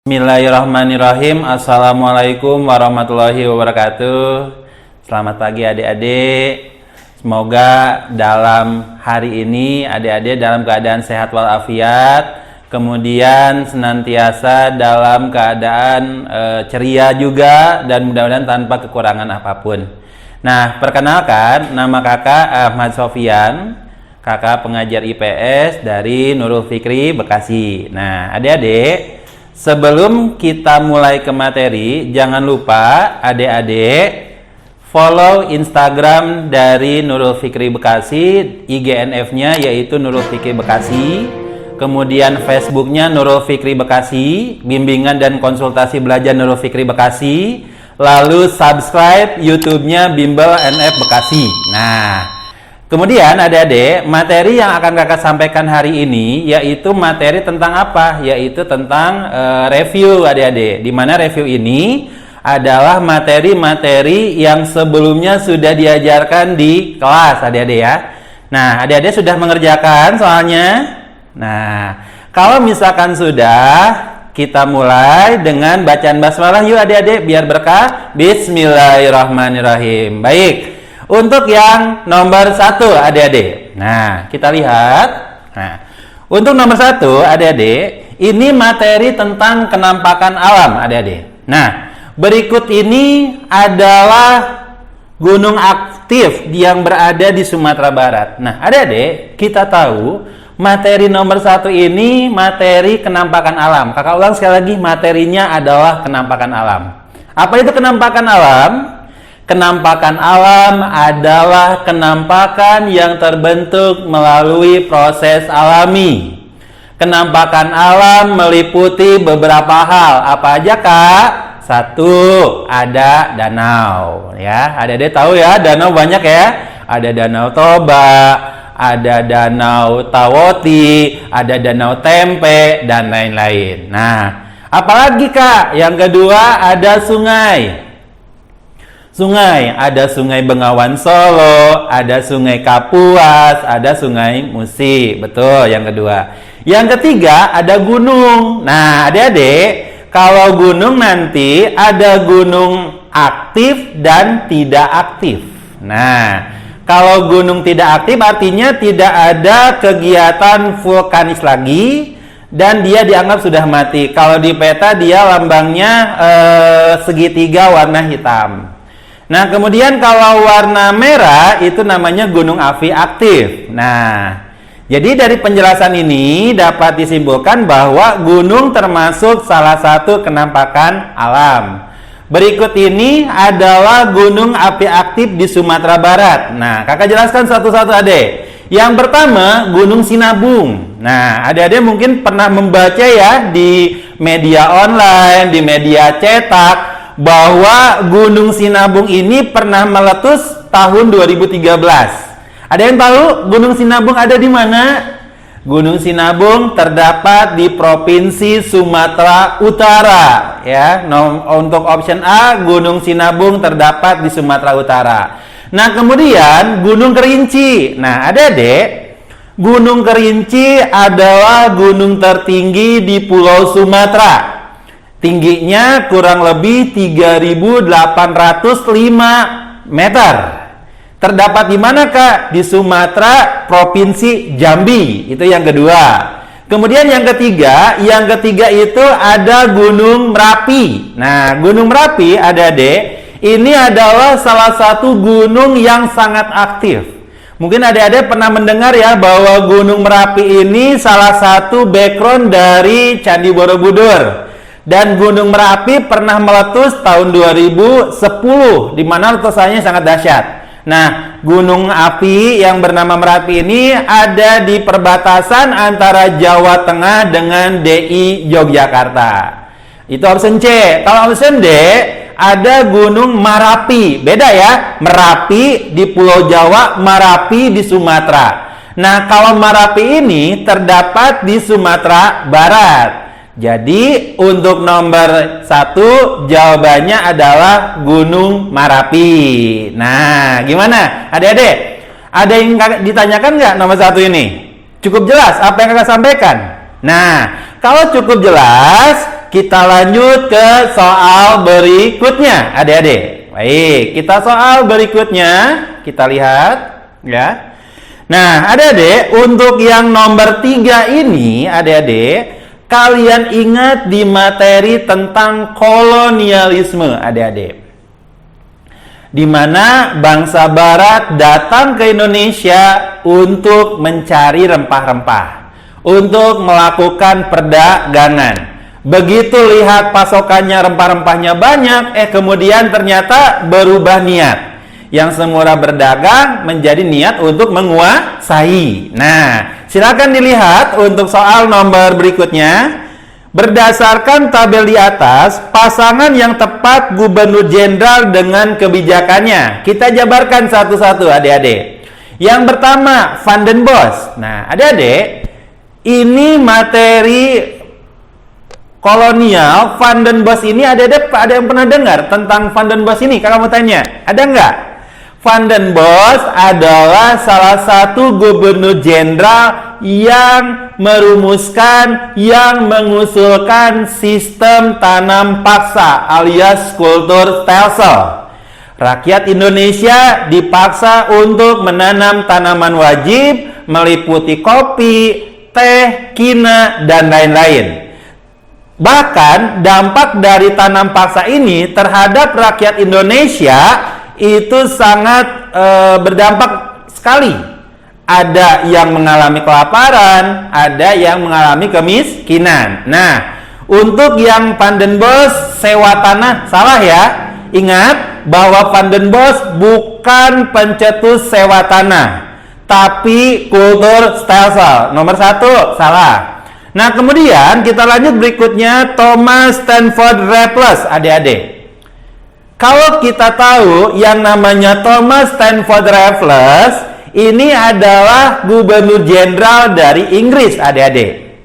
Bismillahirrahmanirrahim. Assalamualaikum warahmatullahi wabarakatuh. Selamat pagi adik-adik. Semoga dalam hari ini adik-adik dalam keadaan sehat walafiat, kemudian senantiasa dalam keadaan ceria juga, dan mudah-mudahan tanpa kekurangan apapun. Nah, perkenalkan, nama kakak Ahmad Sofyan, kakak pengajar IPS dari Nurul Fikri, Bekasi. Nah, adik-adik, sebelum kita mulai ke materi, jangan lupa adik-adik follow Instagram dari Nurul Fikri Bekasi, IGNF-nya yaitu Nurul Fikri Bekasi, kemudian Facebook-nya Nurul Fikri Bekasi, bimbingan dan konsultasi belajar Nurul Fikri Bekasi, lalu subscribe YouTube-nya Bimbel NF Bekasi. Nah, kemudian adik-adik, materi yang akan kakak sampaikan hari ini yaitu materi tentang apa? Yaitu tentang review adik-adik. Di mana review ini adalah materi-materi yang sebelumnya sudah diajarkan di kelas adik-adik ya. Nah, adik-adik sudah mengerjakan soalnya? Nah, kalau misalkan sudah, kita mulai dengan bacaan basmalah yuk adik-adik biar berkah. Bismillahirrahmanirrahim. Baik. Untuk yang nomor 1 adik-adik. Nah, kita lihat. Nah, untuk nomor 1 adik-adik, ini materi tentang kenampakan alam adik-adik. Nah, berikut ini adalah gunung aktif yang berada di Sumatera Barat. Nah, adik-adik, kita tahu materi nomor 1 ini materi kenampakan alam. Kakak ulang sekali lagi, materinya adalah kenampakan alam. Apa itu kenampakan alam? Kenampakan alam adalah kenampakan yang terbentuk melalui proses alami. Kenampakan alam meliputi beberapa hal. Apa aja, Kak? 1, ada danau. Ya, adik-adik tahu ya, danau banyak ya. Ada Danau Toba, ada Danau Tawoti, ada Danau Tempe, dan lain-lain. Nah, apalagi, Kak? Yang kedua, ada sungai. Sungai, ada Sungai Bengawan Solo, ada Sungai Kapuas, ada Sungai Musi. Betul, yang kedua. Yang ketiga, ada gunung. Nah, adik-adik, kalau gunung nanti ada gunung aktif dan tidak aktif. Nah, kalau gunung tidak aktif artinya tidak ada kegiatan vulkanis lagi dan dia dianggap sudah mati. Kalau di peta dia lambangnya segitiga warna hitam. Nah, kemudian kalau warna merah itu namanya gunung api aktif. Nah, jadi dari penjelasan ini dapat disimpulkan bahwa gunung termasuk salah satu kenampakan alam. Berikut ini adalah gunung api aktif di Sumatera Barat. Nah, kakak jelaskan satu-satu adik. Yang pertama, Gunung Sinabung. Nah, adik-adik mungkin pernah membaca ya di media online, di media cetak, bahwa Gunung Sinabung ini pernah meletus tahun 2013. Ada yang tahu Gunung Sinabung ada di mana? Gunung Sinabung terdapat di Provinsi Sumatera Utara. Ya, untuk option A, Gunung Sinabung terdapat di Sumatera Utara. Nah, kemudian Gunung Kerinci. Nah, adik-adik, Gunung Kerinci adalah gunung tertinggi di Pulau Sumatera. Tingginya kurang lebih 3.805 meter. Terdapat di mana, Kak? Di Sumatera, Provinsi Jambi. Itu yang kedua. Kemudian yang ketiga itu ada Gunung Merapi. Nah, Gunung Merapi, adik-adik, ini adalah salah satu gunung yang sangat aktif. Mungkin adik-adik pernah mendengar ya bahwa Gunung Merapi ini salah satu background dari Candi Borobudur. Dan Gunung Merapi pernah meletus tahun 2010, di mana letusannya sangat dahsyat. Nah, gunung api yang bernama Merapi ini ada di perbatasan antara Jawa Tengah dengan DI Yogyakarta. Itu option C. Kalau option D, ada Gunung Marapi. Beda ya, Merapi di Pulau Jawa, Marapi di Sumatera. Nah, kalau Marapi ini terdapat di Sumatera Barat. Jadi untuk nomor 1 jawabannya adalah Gunung Marapi. Nah, gimana adik-adik? Ada yang ditanyakan nggak nomor 1 ini? Cukup jelas apa yang kakak sampaikan? Nah, kalau cukup jelas, kita lanjut ke soal berikutnya, adik-adik. Baik, kita soal berikutnya, kita lihat, ya. Nah, adik-adik, untuk yang nomor 3 ini, adik-adik, kalian ingat di materi tentang kolonialisme, adik-adik. Di mana bangsa Barat datang ke Indonesia untuk mencari rempah-rempah, untuk melakukan perdagangan. Begitu lihat pasokannya rempah-rempahnya banyak, kemudian ternyata berubah niat. Yang semula berdagang menjadi niat untuk menguasai. Nah, silakan dilihat untuk soal nomor berikutnya. Berdasarkan tabel di atas, pasangan yang tepat gubernur jenderal dengan kebijakannya. Kita jabarkan satu-satu, adik-adik. Yang pertama, Van den Bosch. Nah, adik-adik, ini materi kolonial. Van den Bosch ini ada yang pernah dengar tentang Van den Bosch ini? Kalau mau tanya, ada nggak? Van den Bosch adalah salah satu gubernur jenderal yang merumuskan, yang mengusulkan sistem tanam paksa alias kultur stelsel. Rakyat Indonesia dipaksa untuk menanam tanaman wajib meliputi kopi, teh, kina, dan lain-lain. Bahkan dampak dari tanam paksa ini terhadap rakyat Indonesia itu sangat berdampak sekali. Ada yang mengalami kelaparan, ada yang mengalami kemiskinan. Nah, untuk yang Van den Bosch sewa tanah, salah ya. Ingat bahwa Van den Bosch bukan pencetus sewa tanah, tapi kultur stelsel. Nomor 1, salah. Nah, kemudian kita lanjut berikutnya, Thomas Stamford Raffles, adik-adik. Kalau kita tahu yang namanya Thomas Stamford Raffles ini adalah gubernur jenderal dari Inggris, adik-adik.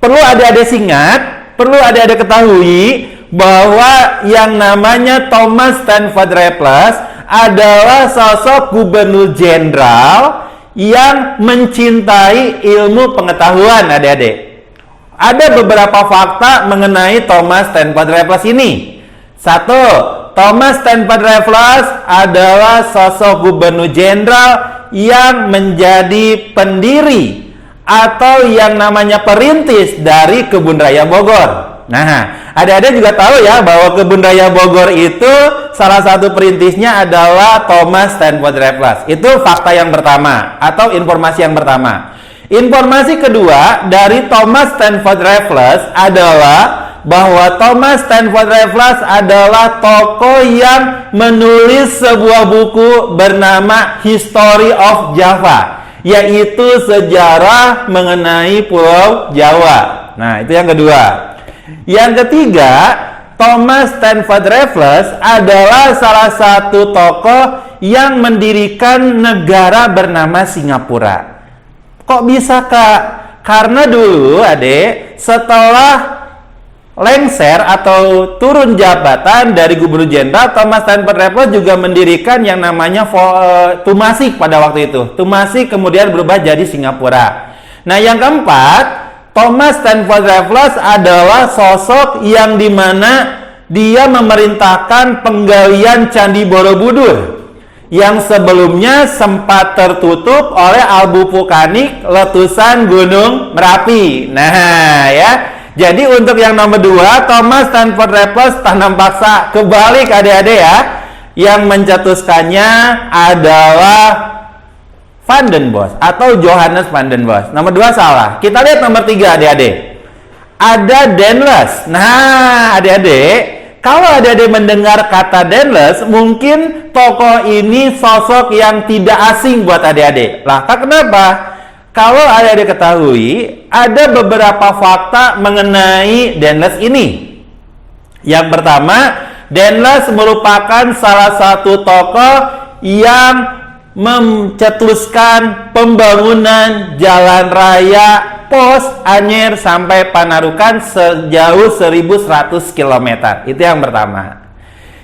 Perlu adik-adik ingat, perlu adik-adik ketahui bahwa yang namanya Thomas Stamford Raffles adalah sosok gubernur jenderal yang mencintai ilmu pengetahuan, adik-adik. Ada beberapa fakta mengenai Thomas Stamford Raffles ini. 1. Thomas Stamford Raffles adalah sosok gubernur jenderal yang menjadi pendiri atau yang namanya perintis dari Kebun Raya Bogor. Nah, adik-adik juga tahu ya bahwa Kebun Raya Bogor itu salah satu perintisnya adalah Thomas Stamford Raffles. Itu fakta yang pertama atau informasi yang pertama. Informasi kedua dari Thomas Stamford Raffles adalah bahwa Thomas Stamford Raffles adalah tokoh yang menulis sebuah buku bernama History of Java, yaitu sejarah mengenai Pulau Jawa. Nah, itu yang kedua. Yang ketiga, Thomas Stamford Raffles adalah salah satu tokoh yang mendirikan negara bernama Singapura. Kok bisa, Kak? Karena dulu, adik, setelah lengser atau turun jabatan dari gubernur jenderal, Thomas Stamford Raffles juga mendirikan yang namanya Tumasik pada waktu itu. Tumasik kemudian berubah jadi Singapura. Nah, yang keempat, Thomas Stamford Raffles adalah sosok yang dimana dia memerintahkan penggalian Candi Borobudur yang sebelumnya sempat tertutup oleh abu vulkanik letusan Gunung Merapi. Nah, ya. Jadi untuk yang nomor 2, Thomas Stamford Raffles tanam paksa. Kebalik, adik-adik ya. Yang mencetuskannya adalah Van den Bosch atau Johannes Van den Bosch. Nomor 2 salah. Kita lihat nomor 3, adik-adik. Ada Daendels. Nah, adik-adik, kalau adik-adik mendengar kata Daendels, mungkin tokoh ini sosok yang tidak asing buat adik-adik. Lah, kenapa? Kalau adik-adik ketahui, ada beberapa fakta mengenai Daendels ini. Yang pertama, Daendels merupakan salah satu tokoh yang mencetuskan pembangunan jalan raya Pos Anyer sampai Panarukan sejauh 1100 km. Itu yang pertama.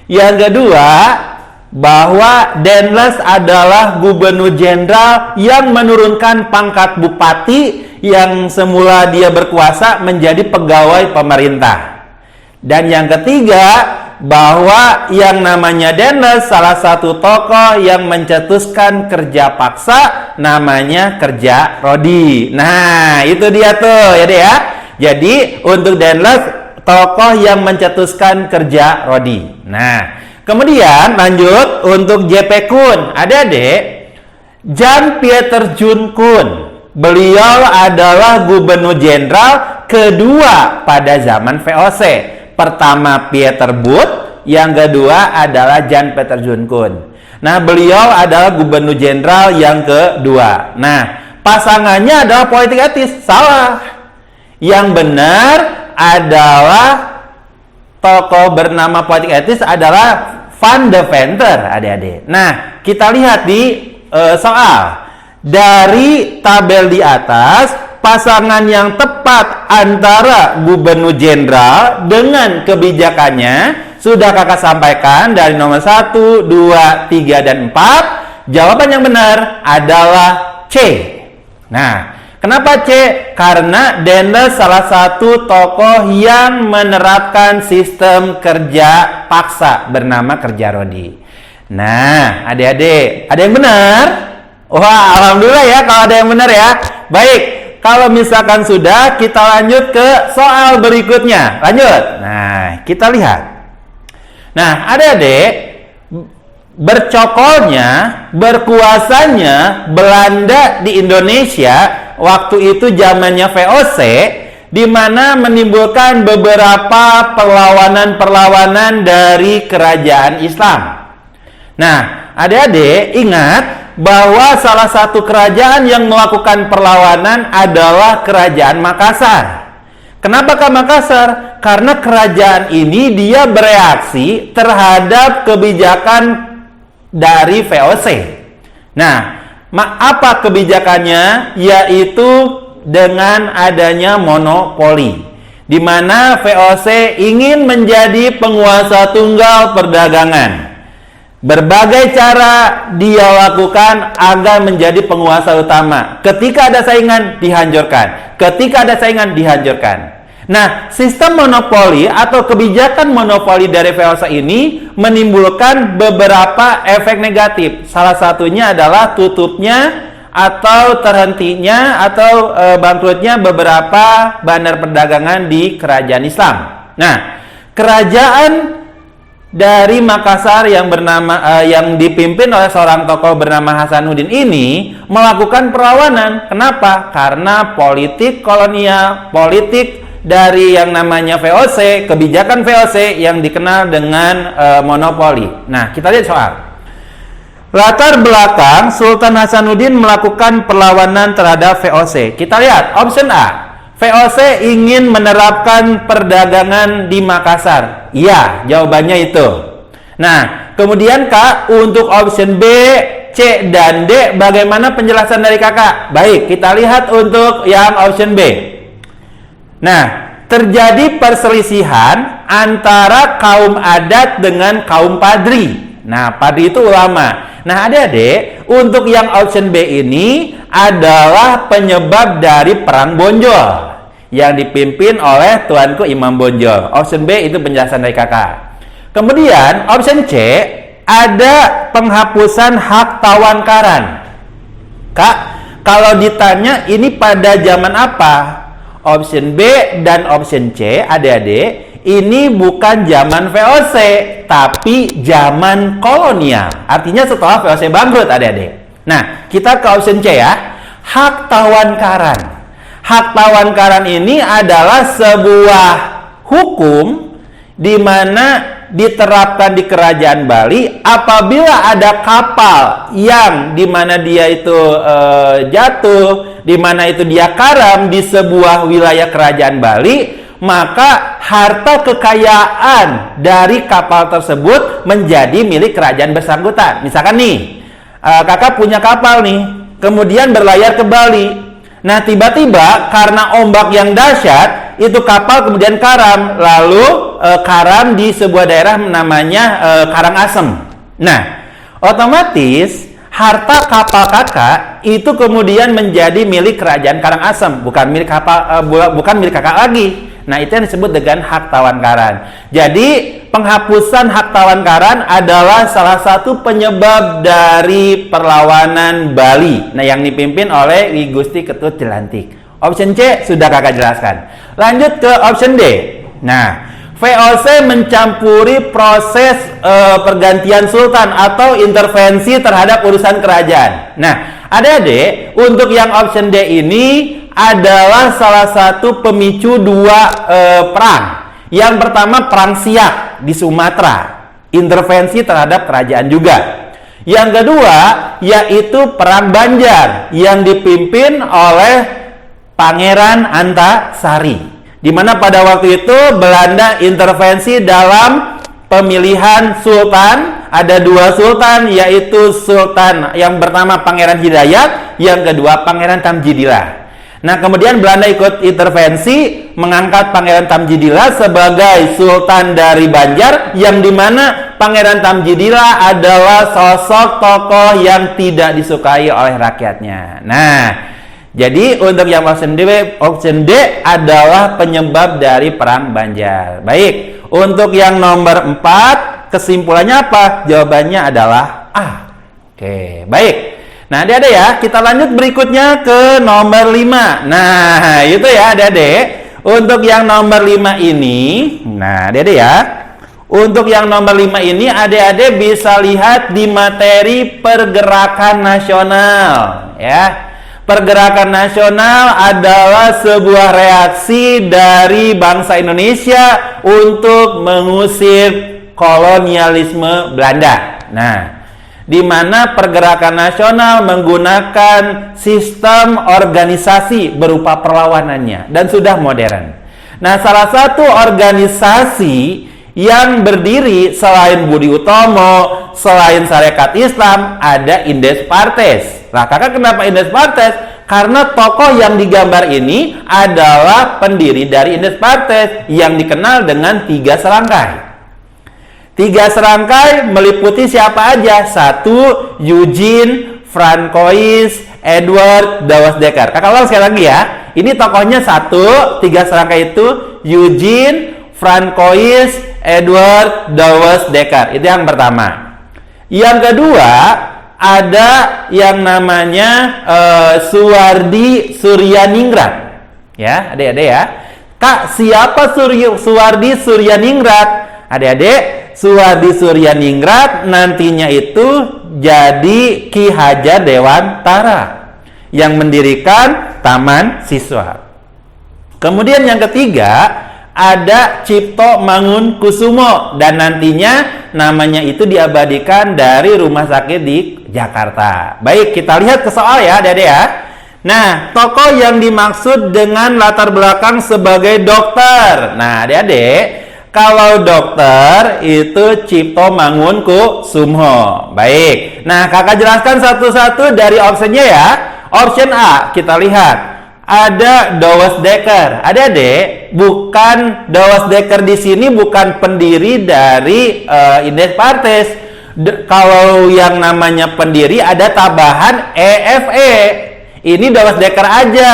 Yang kedua, bahwa Daendels adalah gubernur jenderal yang menurunkan pangkat bupati yang semula dia berkuasa menjadi pegawai pemerintah. Dan yang ketiga, bahwa yang namanya Dendels salah satu tokoh yang mencetuskan kerja paksa namanya kerja Rodi. Nah, itu dia tuh ya deh ya. Jadi untuk Dendels tokoh yang mencetuskan kerja Rodi. Nah, kemudian lanjut untuk J.P. Kuhn. Adik-adik, Jan Pieter Jun Kuhn. Beliau adalah gubernur jenderal kedua pada zaman VOC. Pertama Pieter Both, yang kedua adalah Jan Pieter Jun Kuhn. Nah, beliau adalah gubernur jenderal yang kedua. Nah, pasangannya adalah politik etis. Salah. Yang benar adalah tokoh bernama politik etis adalah Van Deventer, adik-adik. Nah, kita lihat di soal. Dari tabel di atas, pasangan yang tepat antara gubernur jenderal dengan kebijakannya sudah kakak sampaikan dari nomor 1, 2, 3, dan 4. Jawaban yang benar adalah C. Nah, kenapa C? Karena Dendels salah satu tokoh yang menerapkan sistem kerja paksa bernama kerja Rodi. Nah, adik-adik, ada yang benar? Wah, alhamdulillah ya kalau ada yang benar ya. Baik, kalau misalkan sudah, kita lanjut ke soal berikutnya. Lanjut. Nah, kita lihat. Nah, adik-adik, bercokolnya, berkuasanya Belanda di Indonesia waktu itu zamannya VOC, di mana menimbulkan beberapa perlawanan-perlawanan dari kerajaan Islam. Nah, adik-adik ingat bahwa salah satu kerajaan yang melakukan perlawanan adalah kerajaan Makassar. Kenapa ke Makassar? Karena kerajaan ini dia bereaksi terhadap kebijakan dari VOC. Nah, apa kebijakannya? Yaitu dengan adanya monopoli, di mana VOC ingin menjadi penguasa tunggal perdagangan. Berbagai cara dia lakukan agar menjadi penguasa utama. Ketika ada saingan, dihancurkan. Ketika ada saingan, dihancurkan. Nah, sistem monopoli atau kebijakan monopoli dari VOC ini menimbulkan beberapa efek negatif. Salah satunya adalah tutupnya atau terhentinya atau bangkrutnya beberapa bandar perdagangan di kerajaan Islam. Nah, kerajaan dari Makassar yang dipimpin oleh seorang tokoh bernama Hasanuddin ini melakukan perlawanan. Kenapa? Karena politik kolonial, politik dari yang namanya VOC, kebijakan VOC yang dikenal dengan monopoli. Nah, kita lihat soal. Latar belakang Sultan Hasanuddin melakukan perlawanan terhadap VOC. Kita lihat option A. VOC ingin menerapkan perdagangan di Makassar. Iya, jawabannya itu. Nah, kemudian Kak, untuk option B, C, dan D, bagaimana penjelasan dari kakak? Baik, kita lihat untuk yang option B. Nah, terjadi perselisihan antara kaum adat dengan kaum padri. Nah, padri itu ulama. Nah, adik-adik, untuk yang option B ini adalah penyebab dari Perang Bonjol yang dipimpin oleh Tuanku Imam Bonjol. Option B itu penjelasan dari kakak. Kemudian option C ada penghapusan hak tawan karan. Kak, kalau ditanya ini pada zaman apa? Option B dan option C, adik-adik, ini bukan zaman VOC, tapi zaman kolonial. Artinya setelah VOC bangkrut, adik-adik. Nah, kita ke option C ya. Hak tawan karan. Hak tawan karan ini adalah sebuah hukum di mana diterapkan di Kerajaan Bali apabila ada kapal yang di mana dia itu jatuh, di mana itu dia karam di sebuah wilayah Kerajaan Bali, maka harta kekayaan dari kapal tersebut menjadi milik kerajaan bersangkutan. Misalkan nih, kakak punya kapal nih, kemudian berlayar ke Bali. Nah, tiba-tiba karena ombak yang dahsyat, itu kapal kemudian karam, lalu karam di sebuah daerah namanya Karangasem. Nah, otomatis harta kapal kakak itu kemudian menjadi milik kerajaan Karangasem, bukan milik kapal, bukan milik kakak lagi. Nah, itu yang disebut dengan hak tawan karan. Jadi, penghapusan hak tawan karan adalah salah satu penyebab dari perlawanan Bali. Nah, yang dipimpin oleh Ki Gusti Ketut Jelantik. Option C sudah kakak jelaskan. Lanjut ke option D. Nah, VOC mencampuri proses pergantian sultan atau intervensi terhadap urusan kerajaan. Nah, adik-adik, untuk yang option D ini adalah salah satu pemicu dua perang. Yang pertama perang Siak di Sumatera, intervensi terhadap kerajaan juga. Yang kedua yaitu perang Banjar yang dipimpin oleh Pangeran Antasari, di mana pada waktu itu Belanda intervensi dalam pemilihan sultan. Ada dua sultan, yaitu sultan yang pertama Pangeran Hidayat, yang kedua Pangeran Tamjidillah. Nah, kemudian Belanda ikut intervensi mengangkat Pangeran Tamjidillah sebagai sultan dari Banjar, yang dimana Pangeran Tamjidillah adalah sosok tokoh yang tidak disukai oleh rakyatnya. Nah, jadi untuk yang option D adalah penyebab dari perang Banjar. Baik, untuk yang nomor 4, kesimpulannya apa? Jawabannya adalah A. Oke, baik. Nah, adik-adik ya, kita lanjut berikutnya ke nomor 5. Nah, itu ya adik-adik. Untuk yang nomor 5 ini, nah adik-adik ya, untuk yang nomor 5 ini adik-adik bisa lihat di materi pergerakan nasional ya. Pergerakan nasional adalah sebuah reaksi dari bangsa Indonesia untuk mengusir kolonialisme Belanda. Nah, di mana pergerakan nasional menggunakan sistem organisasi berupa perlawanannya dan sudah modern. Nah, salah satu organisasi yang berdiri selain Budi Utomo, selain Sarekat Islam, ada Indes Partes. Nah, kakak kenapa Indes Partes? Karena tokoh yang digambar ini adalah pendiri dari Indes Partes yang dikenal dengan 3 serangkai. 3 serangkai meliputi siapa aja? 1. Eugene, Francois, Edward, Dawes Dekker. Kakak ulang sekali lagi ya. Ini tokohnya 1, 3 serangkai itu Eugene, Francois, Edward, Dawes Dekker. Itu yang pertama. Yang kedua, ada yang namanya Suwardi Suryaningrat. Ya, adik-adik ya. Kak, siapa Suwardi Suryaningrat? Adik-adik, Suwardi Suryaningrat nantinya itu jadi Ki Hajar Dewantara yang mendirikan Taman Siswa. Kemudian yang ketiga, ada Cipto Mangunkusumo dan nantinya namanya itu diabadikan dari rumah sakit di Jakarta. Baik, kita lihat ke soal ya, adik-adik ya. Nah, tokoh yang dimaksud dengan latar belakang sebagai dokter. Nah, adik-adik, kalau dokter itu Cipto Mangunkusumo. Baik. Nah, kakak jelaskan satu-satu dari optionnya ya. Option A, kita lihat. Ada Dawes Dekker. Adik-adik, bukan Dawes Dekker di sini bukan pendiri dari Indes Partes. Kalau yang namanya pendiri ada tambahan EFE. Ini Dawes Dekker aja.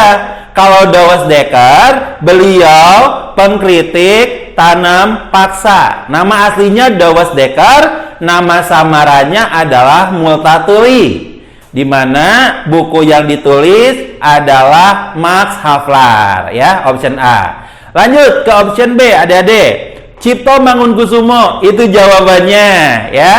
Kalau Dawes Dekker, beliau pengkritik tanam paksa. Nama aslinya Dawes Dekker, nama samarannya adalah Multatuli. Di mana buku yang ditulis adalah Max Havelaar ya, option A. Lanjut ke option B, adik-adik. Cipto Mangunkusumo itu jawabannya ya.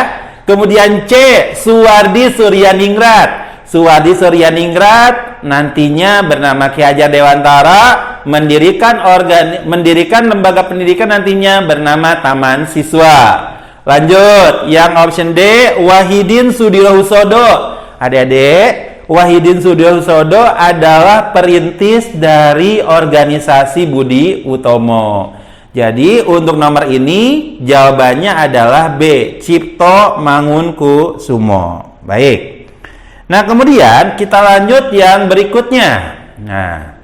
Kemudian C, Suwardi Suryaningrat. Suwardi Suryaningrat nantinya bernama Ki Hajar Dewantara mendirikan lembaga pendidikan nantinya bernama Taman Siswa. Lanjut, yang option D, Wahidin Sudirohusodo. Adik-adik, Wahidin Sudirohusodo adalah perintis dari organisasi Budi Utomo. Jadi untuk nomor ini jawabannya adalah B, Cipto Mangunkusumo. Baik. Nah, kemudian kita lanjut yang berikutnya. Nah,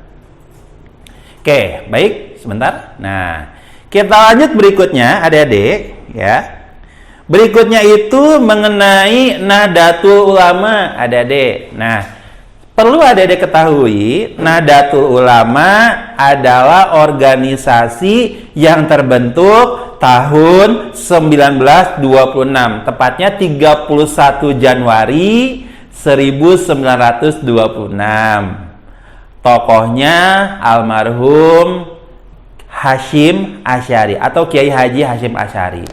oke, baik, sebentar. Nah, kita lanjut berikutnya, adik-adik, ya. Berikutnya itu mengenai Nahdlatul Ulama, adik-adik. Nah, perlu adik-adik ketahui, Nahdlatul Ulama adalah organisasi yang terbentuk tahun 1926, tepatnya 31 Januari 1926. Tokohnya almarhum Hasyim Asy'ari atau Kiai Haji Hasyim Asy'ari.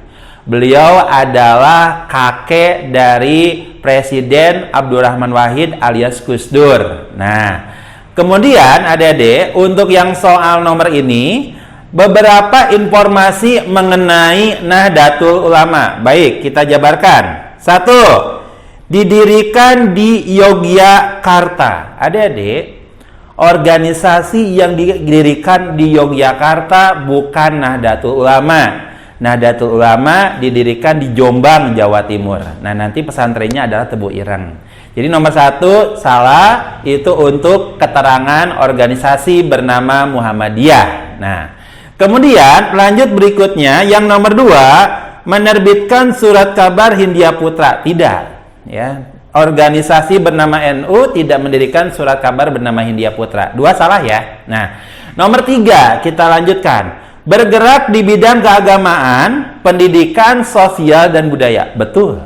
Beliau adalah kakek dari Presiden Abdurrahman Wahid alias Gus Dur. Nah, kemudian adik-adik, untuk yang soal nomor ini, beberapa informasi mengenai Nahdlatul Ulama. Baik, kita jabarkan. 1. Didirikan di Yogyakarta. Adik-adik, organisasi yang didirikan di Yogyakarta bukan Nahdlatul Ulama. Nahdlatul Ulama didirikan di Jombang, Jawa Timur. Nah, nanti pesantrennya adalah Tebu Ireng. Jadi nomor 1 salah, itu untuk keterangan organisasi bernama Muhammadiyah. Nah, kemudian lanjut berikutnya, yang nomor 2, menerbitkan surat kabar Hindia Putra. Tidak, ya. Organisasi bernama NU tidak mendirikan surat kabar bernama Hindia Putra. 2 salah ya. Nah, nomor 3 kita lanjutkan. Bergerak di bidang keagamaan, pendidikan, sosial, dan budaya. Betul.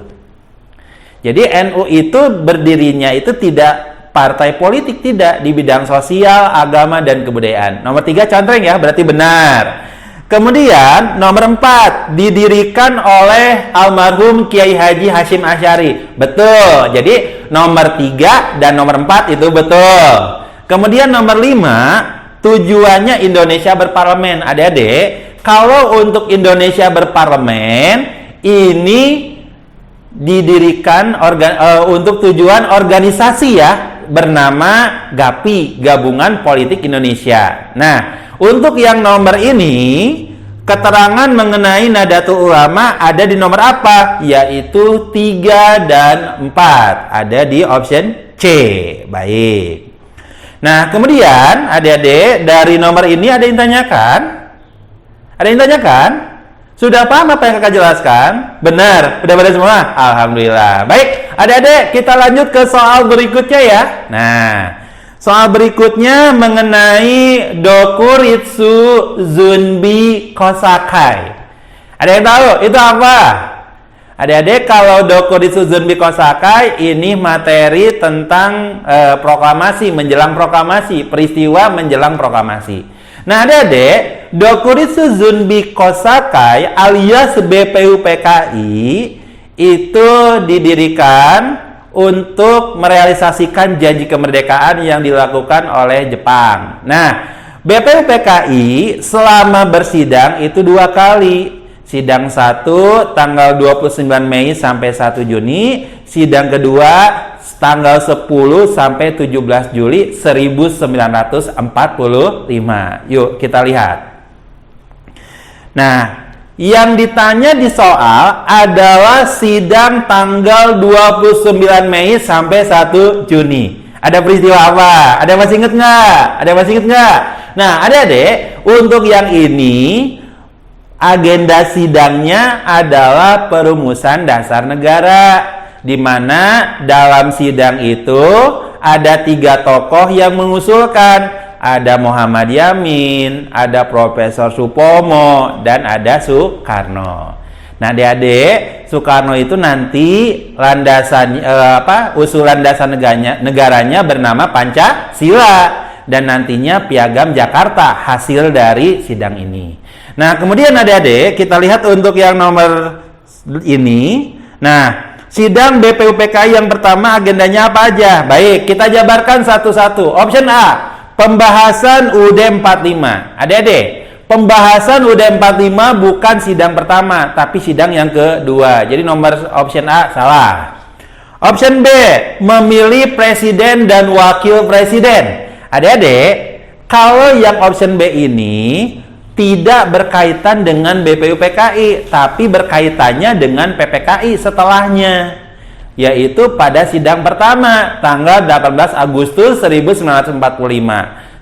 Jadi NU itu berdirinya itu tidak partai politik, tidak, di bidang sosial, agama, dan kebudayaan. Nomor 3 contreng ya, berarti benar. Kemudian nomor 4 didirikan oleh almarhum Kiai Haji Hasyim Asy'ari. Betul. Jadi nomor 3 dan nomor 4 itu betul. Kemudian nomor 5, tujuannya Indonesia berparlemen. Adik-adik, kalau untuk Indonesia berparlemen ini didirikan untuk tujuan organisasi ya, bernama GAPI, Gabungan Politik Indonesia. Nah, untuk yang nomor ini, keterangan mengenai Nahdlatul Ulama ada di nomor apa? Yaitu 3 dan 4. Ada di option C. Baik. Nah, kemudian adik-adik, dari nomor ini ada yang tanyakan? Ada yang tanyakan? Sudah paham apa yang kakak jelaskan? Benar? Udah pada semua? Alhamdulillah. Baik, adik-adik, kita lanjut ke soal berikutnya ya. Nah, soal berikutnya mengenai Dokuritsu Zunbi Kosakai. Ada yang tahu itu apa? Adik-adik, kalau Dokuritsu Zunbi Kosakai ini materi tentang proklamasi, menjelang proklamasi, peristiwa menjelang proklamasi. Nah, adik-adik, Dokuritsu Zunbi Kosakai alias BPUPKI itu didirikan untuk merealisasikan janji kemerdekaan yang dilakukan oleh Jepang. Nah, BPUPKI selama bersidang itu 2 kali. Sidang 1 tanggal 29 Mei sampai 1 Juni, sidang kedua tanggal 10 sampai 17 Juli 1945. Yuk kita lihat. Nah, yang ditanya di soal adalah sidang tanggal 29 Mei sampai 1 Juni. Ada peristiwa apa? Ada yang masih inget nggak? Ada yang masih inget nggak? Nah, adik-adik, untuk yang ini agenda sidangnya adalah perumusan dasar negara, di mana dalam sidang itu ada 3 tokoh yang mengusulkan. Ada Muhammad Yamin, ada Profesor Supomo, dan ada Soekarno. Nah, adik-adik, Soekarno itu nanti landasan usulan dasar negaranya bernama Pancasila, dan nantinya Piagam Jakarta hasil dari sidang ini. Nah, kemudian adik-adik, kita lihat untuk yang nomor ini. Nah, sidang BPUPKI yang pertama agendanya apa aja? Baik, kita jabarkan satu-satu. Option A, pembahasan UUD 45. Adik-adik, pembahasan UUD 45 bukan sidang pertama, tapi sidang yang kedua. Jadi nomor option A salah. Option B, memilih presiden dan wakil presiden. Adik-adik, kalau yang option B ini tidak berkaitan dengan BPUPKI, tapi berkaitannya dengan PPKI setelahnya, yaitu pada sidang pertama tanggal 18 Agustus 1945.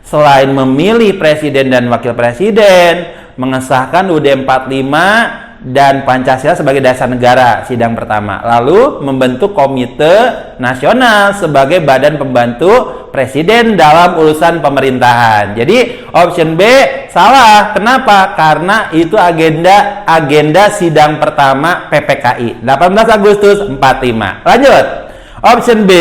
Selain memilih presiden dan wakil presiden, mengesahkan UUD 45 dan Pancasila sebagai dasar negara sidang pertama. Lalu membentuk Komite Nasional sebagai badan pembantu presiden dalam urusan pemerintahan. Jadi option B salah. Kenapa? Karena itu agenda sidang pertama PPKI 18 Agustus 45. Lanjut. Option B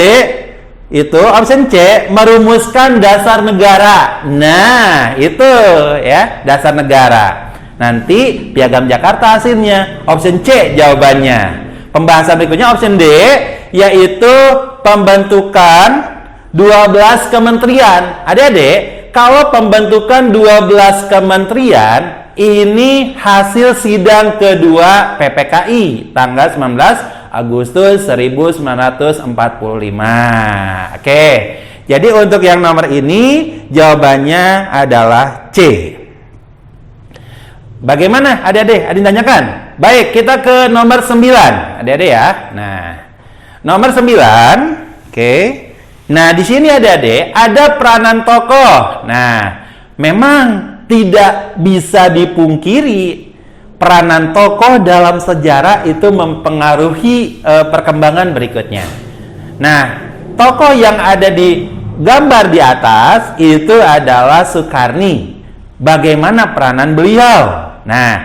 itu option C, merumuskan dasar negara. Nah, itu ya, dasar negara. Nanti Piagam Jakarta hasilnya. Option C jawabannya. Pembahasan berikutnya option D, yaitu pembentukan 12 kementerian. Adik-adik, kalau pembentukan 12 kementerian ini hasil sidang kedua PPKI tanggal 19 Agustus 1945. Oke. Jadi untuk yang nomor ini jawabannya adalah C. Bagaimana adik-adik? Adik tanyakan. Baik, kita ke nomor 9. Adik-adik ya. Nah, nomor 9. Oke. Nah, di sini adik-adik ada peranan tokoh. Nah, memang tidak bisa dipungkiri peranan tokoh dalam sejarah itu mempengaruhi perkembangan berikutnya. Nah, tokoh yang ada di gambar di atas itu adalah Sukarni. Bagaimana peranan beliau? Nah,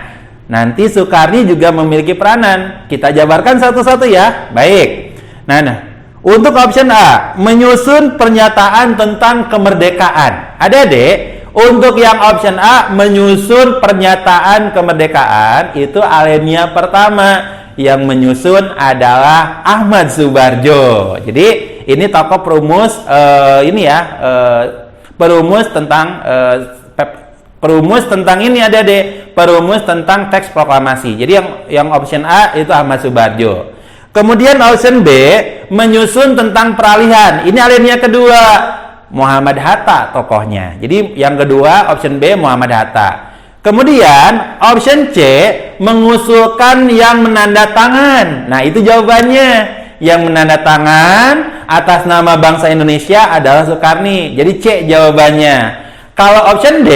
nanti Sukarni juga memiliki peranan. Kita jabarkan satu-satu ya. Baik. Nah, untuk option A, menyusun pernyataan tentang kemerdekaan. Adik-adik, untuk yang option A, menyusun pernyataan kemerdekaan, itu alinea pertama. Yang menyusun adalah Ahmad Subarjo. Jadi ini tokoh perumus perumus tentang ini adik-adik, perumus tentang teks proklamasi. Jadi yang option A itu Ahmad Subarjo. Kemudian option B, menyusun tentang peralihan. Ini alinea kedua, Muhammad Hatta tokohnya. Jadi yang kedua option B Muhammad Hatta. Kemudian option C, mengusulkan yang menandatangan. Nah, itu jawabannya. Yang menandatangan atas nama bangsa Indonesia adalah Sukarni. Jadi C jawabannya. Kalau option D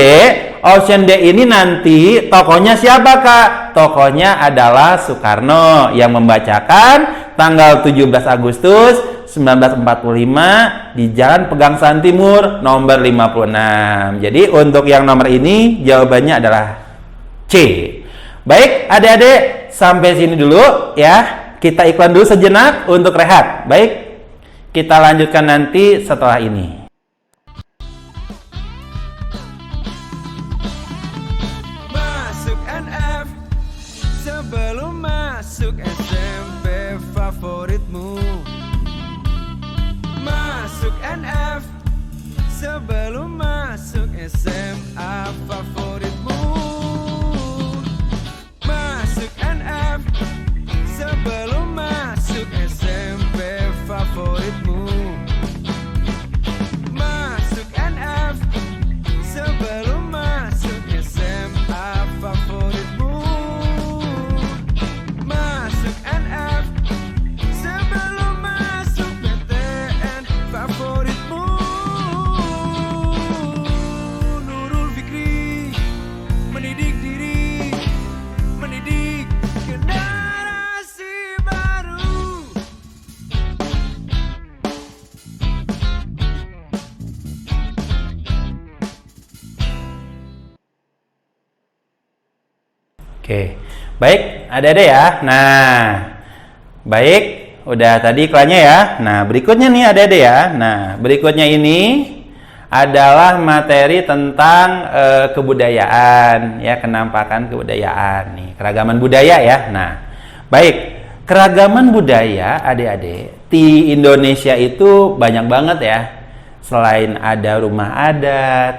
ini nanti tokohnya siapa, Kak? Tokohnya adalah Soekarno yang membacakan tanggal 17 Agustus 1945 di Jalan Pegangsaan Timur nomor 56. Jadi untuk yang nomor ini jawabannya adalah C. Baik, adik-adik, sampai sini dulu ya. Kita iklan dulu sejenak untuk rehat. Baik, kita lanjutkan nanti setelah ini. Masuk NF sebelum masuk SMP favoritmu. Masuk NF sebelum masuk SMA favoritmu. Masuk NF sebelum masuk SMP favoritmu. Masuk NF sebelum masuk SMA favoritmu. Masuk NF sebelum masuk PTN favoritmu. Nurul Fikri mendidik diri, mendidik generasi baru. Oke, baik adik-adik ya. Nah, baik, udah tadi iklannya ya. Nah, berikutnya nih adik-adik ya. Nah, berikutnya ini adalah materi tentang kebudayaan ya, kenampakan kebudayaan nih, keragaman budaya ya. Nah, baik, keragaman budaya adik-adik di Indonesia itu banyak banget ya. Selain ada rumah adat,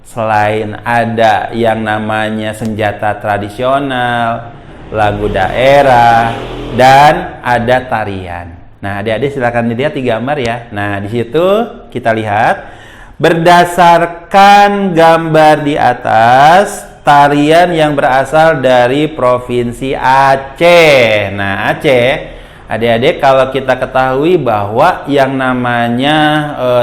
selain ada yang namanya senjata tradisional, lagu daerah, dan ada tarian. Nah, adik-adik silakan dilihat di gambar ya. Nah, di situ kita lihat berdasarkan gambar di atas, tarian yang berasal dari Provinsi Aceh. Nah, Aceh, adik-adik kalau kita ketahui bahwa yang namanya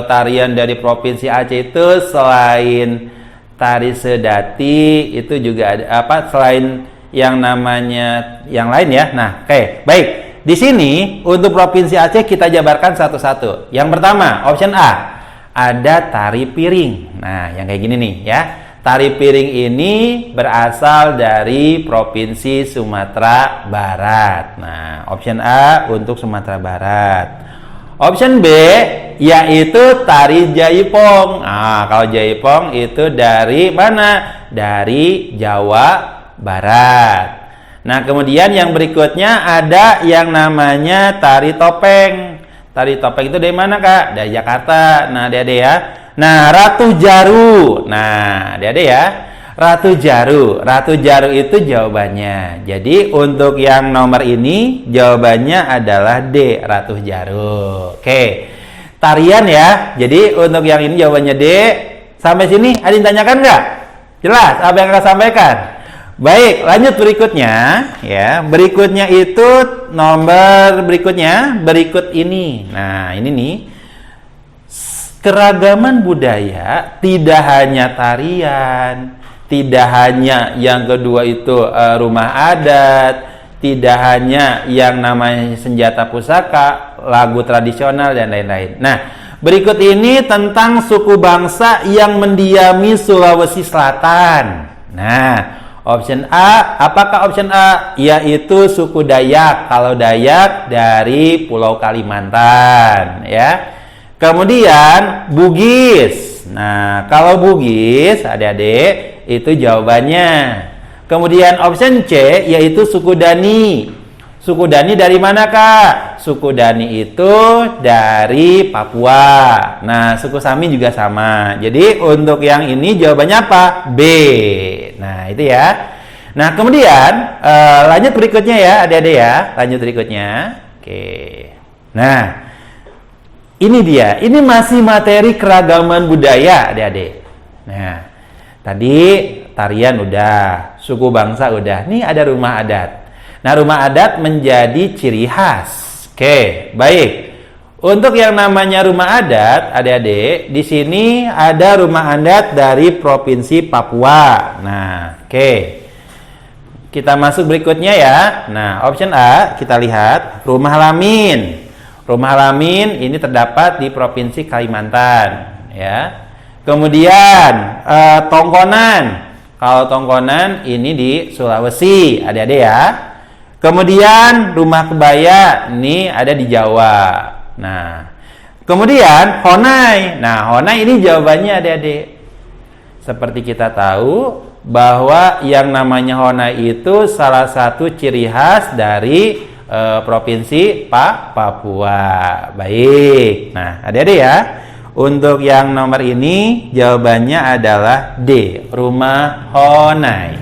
tarian dari Provinsi Aceh itu selain tari sedati, itu juga ada selain yang namanya yang lain ya. Nah, oke, baik. Di sini untuk Provinsi Aceh kita jabarkan satu-satu. Yang pertama, option A, ada tari piring. Nah, yang kayak gini nih ya. Tari piring ini berasal dari Provinsi Sumatera Barat. Nah, option A untuk Sumatera Barat. Option B yaitu tari jaipong. Nah, kalau jaipong itu dari mana? Dari Jawa Barat. Nah, kemudian yang berikutnya ada yang namanya tari topeng. Tari topeng itu dari mana, Kak? Dari Jakarta. Nah, adik-adik ya. Nah, Ratu Jaru. Nah, adik-adik ya. Ratu Jaru. Ratu Jaru itu jawabannya. Jadi, untuk yang nomor ini jawabannya adalah D, Ratu Jaru. Oke. Tarian ya. Jadi, untuk yang ini jawabannya D. Sampai sini ada yang tanyakan nggak? Jelas apa yang akan sampaikan? Baik, lanjut berikutnya ya. Berikutnya itu nomor berikutnya berikut ini. Nah, ini nih. Keragaman budaya tidak hanya tarian, tidak hanya yang kedua itu rumah adat, tidak hanya yang namanya senjata pusaka, lagu tradisional dan lain-lain. Nah, berikut ini tentang suku bangsa yang mendiami Sulawesi Selatan. Nah, option A, apakah option A? Yaitu suku Dayak. Kalau Dayak dari Pulau Kalimantan, ya. Kemudian Bugis. Nah, kalau Bugis, adik-adik, itu jawabannya. Kemudian option C, yaitu suku Dani. Suku Dani dari mana, Kak? Suku Dani itu dari Papua. Nah, suku Sami juga sama. Jadi, untuk yang ini jawabannya apa? B. Nah, itu ya. Nah, kemudian lanjut berikutnya ya, adik-adik ya. Lanjut berikutnya. Oke. Nah, ini dia. Ini masih materi keragaman budaya, adik-adik. Nah, tadi tarian udah, suku bangsa udah. Nih ada rumah adat. Nah, rumah adat menjadi ciri khas. Oke, baik. Untuk yang namanya rumah adat, adik-adik, di sini ada rumah adat dari Provinsi Papua. Nah, oke. Kita masuk berikutnya ya. Nah, option A, kita lihat rumah Lamin. Rumah Lamin ini terdapat di Provinsi Kalimantan, ya. Kemudian Tongkonan. Kalau Tongkonan ini di Sulawesi, adik-adik ya. Kemudian rumah kebaya ini ada di Jawa. Nah, kemudian Honai. Nah, Honai ini jawabannya adik-adik. Seperti kita tahu bahwa yang namanya Honai itu salah satu ciri khas dari Provinsi Papua. Baik. Nah, adik-adik ya. Untuk yang nomor ini jawabannya adalah D, rumah Honai.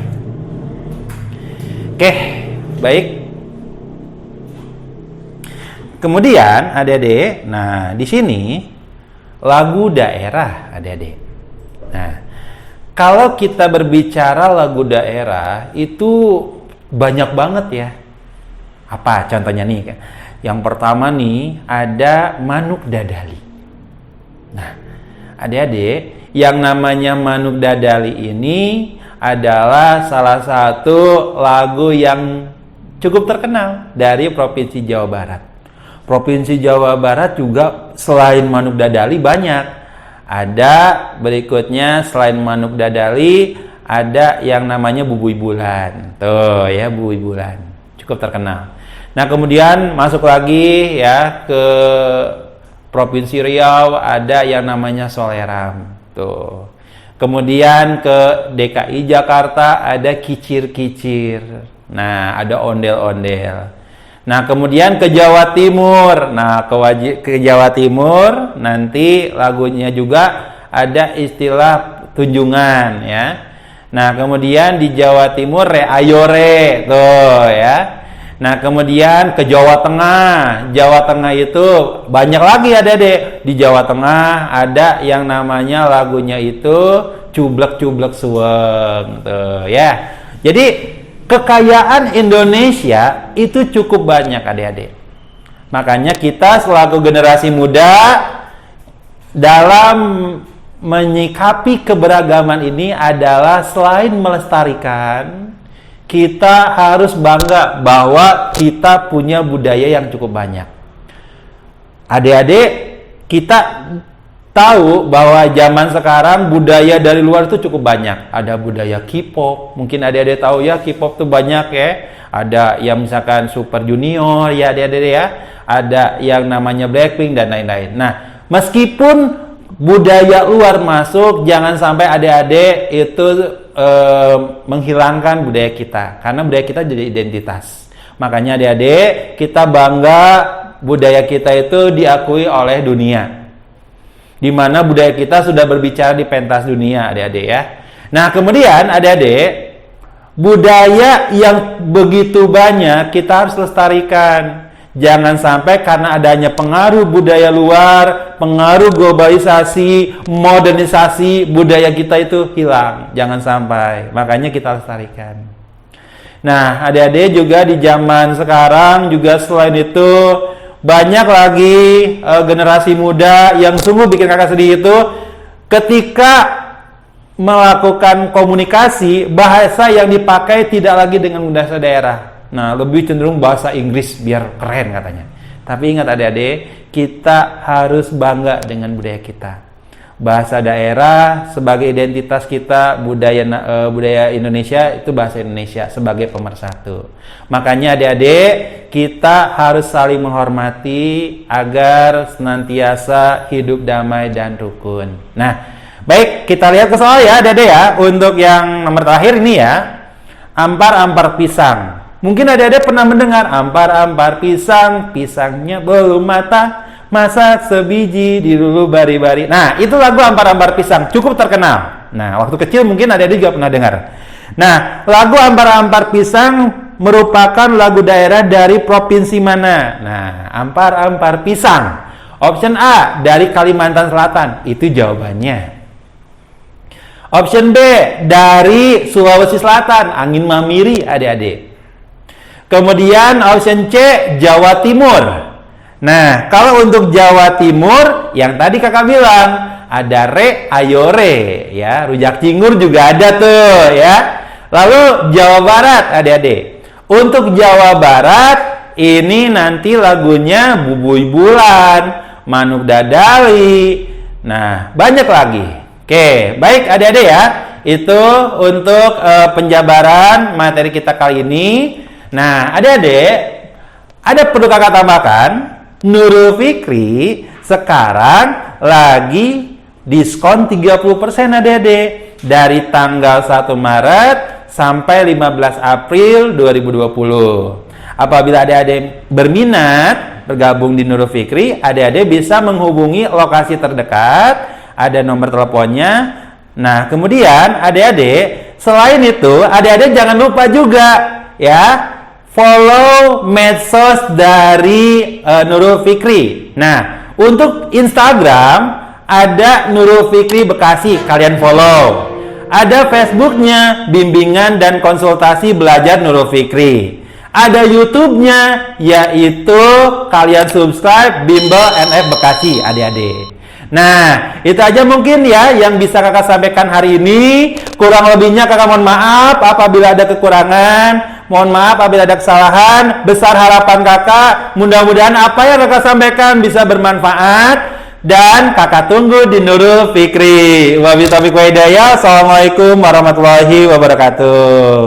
Oke. Baik. Kemudian adik-adik, nah di sini lagu daerah adik-adik. Nah, kalau kita berbicara lagu daerah itu banyak banget ya. Apa contohnya nih? Yang pertama nih ada Manuk Dadali. Nah, adik-adik, yang namanya Manuk Dadali ini adalah salah satu lagu yang cukup terkenal dari Provinsi Jawa Barat. Provinsi Jawa Barat juga selain Manuk Dadali banyak. Ada berikutnya selain Manuk Dadali ada yang namanya Bubui Bulan. Tuh ya, Bubui Bulan. Cukup terkenal. Nah, kemudian masuk lagi ya ke Provinsi Riau ada yang namanya Soleram. Tuh. Kemudian ke DKI Jakarta ada Kicir-Kicir. Nah, ada ondel-ondel. Nah, kemudian ke Jawa Timur. Nah, ke Jawa Timur nanti lagunya juga ada istilah tunjungan ya. Nah, kemudian di Jawa Timur Reayore tuh ya. Nah, kemudian ke Jawa Tengah. Jawa Tengah itu banyak lagi ada deh. Di Jawa Tengah ada yang namanya lagunya itu Cublek-Cublek Suweng tuh ya. Jadi kekayaan Indonesia itu cukup banyak adik-adik. Makanya kita selaku generasi muda dalam menyikapi keberagaman ini adalah selain melestarikan, kita harus bangga bahwa kita punya budaya yang cukup banyak. Adik-adik, kita tahu bahwa zaman sekarang budaya dari luar itu cukup banyak. Ada budaya K-pop, mungkin adik-adik tahu ya, K-pop tuh banyak ya. Ada yang misalkan Super Junior ya adik-adik ya. Ada yang namanya Blackpink dan lain-lain. Nah, meskipun budaya luar masuk, jangan sampai adik-adik itu menghilangkan budaya kita. Karena budaya kita jadi identitas. Makanya adik-adik, kita bangga budaya kita itu diakui oleh dunia. Di mana budaya kita sudah berbicara di pentas dunia, adik-adik ya. Nah, kemudian adik-adik, budaya yang begitu banyak kita harus lestarikan. Jangan sampai karena adanya pengaruh budaya luar, pengaruh globalisasi, modernisasi, budaya kita itu hilang. Jangan sampai. Makanya kita lestarikan. Nah, adik-adik juga di zaman sekarang juga selain itu banyak lagi generasi muda yang sungguh bikin kakak sedih itu ketika melakukan komunikasi, bahasa yang dipakai tidak lagi dengan bahasa daerah. Nah, lebih cenderung bahasa Inggris biar keren katanya. Tapi ingat adik-adik, kita harus bangga dengan budaya kita. Bahasa daerah sebagai identitas kita, budaya Indonesia itu bahasa Indonesia sebagai pemersatu. Makanya adik-adik, kita harus saling menghormati agar senantiasa hidup damai dan rukun. Nah, baik, kita lihat ke soal ya adik-adik ya. Untuk yang nomor terakhir ini ya, ampar-ampar pisang. Mungkin adik-adik pernah mendengar ampar-ampar pisang, pisangnya belum matang, masak sebiji di dulu bari-bari. Nah, itu lagu ampar-ampar pisang, cukup terkenal. Nah, waktu kecil mungkin adik-adik juga pernah dengar. Nah, lagu ampar-ampar pisang merupakan lagu daerah dari provinsi mana? Nah, ampar-ampar pisang. Option A, dari Kalimantan Selatan. Itu jawabannya. Option B, dari Sulawesi Selatan, angin mamiri adik-adik. Kemudian option C, Jawa Timur. Nah, kalau untuk Jawa Timur, yang tadi kakak bilang, ada re, ayo re, ya, rujak cingur juga ada tuh, ya. Lalu Jawa Barat, adik-adik. Untuk Jawa Barat, ini nanti lagunya Bubui Bulan, Manuk Dadali. Nah, banyak lagi. Oke, baik adik-adik ya. Itu untuk penjabaran materi kita kali ini. Nah, adik-adik, ada perlu kakak tambahkan, Nurul Fikri sekarang lagi diskon 30% adik-adik. Dari tanggal 1 Maret sampai 15 April 2020. Apabila adik-adik berminat bergabung di Nurul Fikri, adik-adik bisa menghubungi lokasi terdekat, ada nomor teleponnya. Nah, kemudian adik-adik, selain itu, adik-adik jangan lupa juga ya, follow medsos dari Nurul Fikri. Nah, untuk Instagram ada Nurul Fikri Bekasi, kalian follow. Ada Facebooknya, bimbingan dan konsultasi belajar Nurul Fikri. Ada YouTube-nya, yaitu kalian subscribe Bimbel NF Bekasi, adik-adik. Nah, itu aja mungkin ya yang bisa kakak sampaikan hari ini. Kurang lebihnya kakak mohon maaf apabila ada kekurangan. Mohon maaf apabila ada kesalahan. Besar harapan kakak, mudah-mudahan apa yang kakak sampaikan bisa bermanfaat. Dan kakak tunggu di Nurul Fikri. Wabillahi taufiq wa hidayah. Assalamualaikum warahmatullahi wabarakatuh.